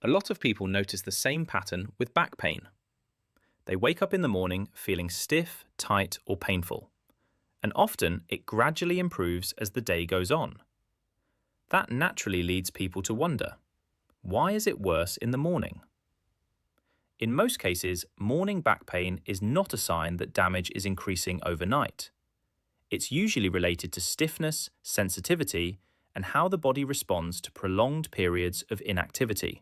A lot of people notice the same pattern with back pain. They wake up in the morning feeling stiff, tight, or painful, and often it gradually improves as the day goes on. That naturally leads people to wonder, why is it worse in the morning? In most cases, morning back pain is not a sign that damage is increasing overnight. It's usually related to stiffness, sensitivity, and how the body responds to prolonged periods of inactivity.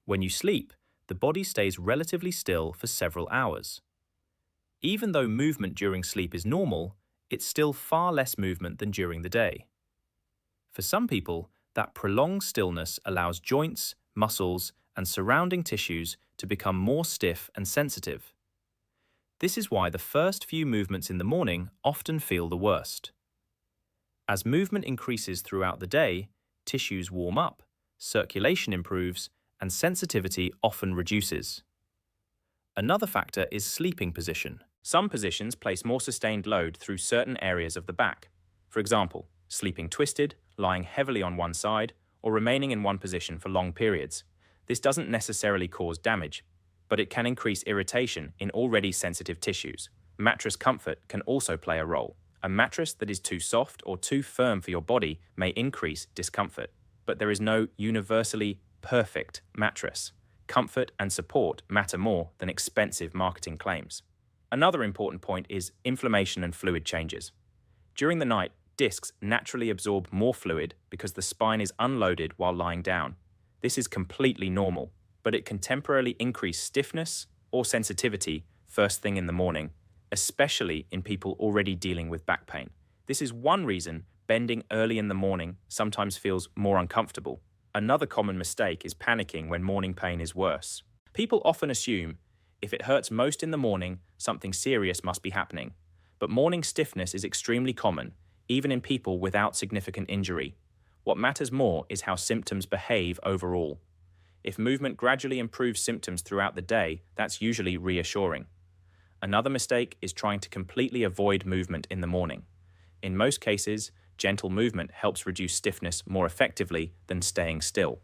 When you sleep, the body stays relatively still for several hours. Even though movement during sleep is normal, it's still far less movement than during the day. For some people, that prolonged stillness allows joints, muscles, and surrounding tissues to become more stiff and sensitive. This is why the first few movements in the morning often feel the worst. As movement increases throughout the day, tissues warm up, circulation improves, and sensitivity often reduces. Another factor is sleeping position. Some positions place more sustained load through certain areas of the back. For example, sleeping twisted, lying heavily on one side, or remaining in one position for long periods. This doesn't necessarily cause damage, but it can increase irritation in already sensitive tissues. Mattress comfort can also play a role. A mattress that is too soft or too firm for your body may increase discomfort, but there is no universally perfect mattress. Comfort and support matter more than expensive marketing claims. Another important point is inflammation and fluid changes. During the night, discs naturally absorb more fluid because the spine is unloaded while lying down. This is completely normal, but it can temporarily increase stiffness or sensitivity first thing in the morning, especially in people already dealing with back pain. This is one reason bending early in the morning sometimes feels more uncomfortable. Another common mistake is panicking when morning pain is worse. People often assume if it hurts most in the morning, something serious must be happening. But morning stiffness is extremely common, even in people without significant injury. What matters more is how symptoms behave overall. If movement gradually improves symptoms throughout the day, that's usually reassuring. Another mistake is trying to completely avoid movement in the morning. In most cases, gentle movement helps reduce stiffness more effectively than staying still.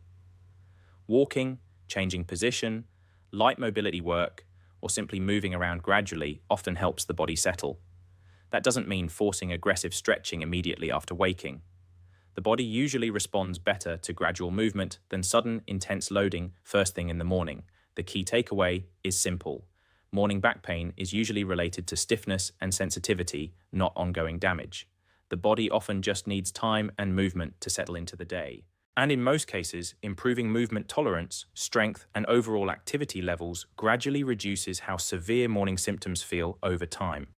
Walking, changing position, light mobility work, or simply moving around gradually often helps the body settle. That doesn't mean forcing aggressive stretching immediately after waking. The body usually responds better to gradual movement than sudden, intense loading first thing in the morning. The key takeaway is simple. Morning back pain is usually related to stiffness and sensitivity, not ongoing damage. The body often just needs time and movement to settle into the day. And in most cases, improving movement tolerance, strength, and overall activity levels gradually reduces how severe morning symptoms feel over time.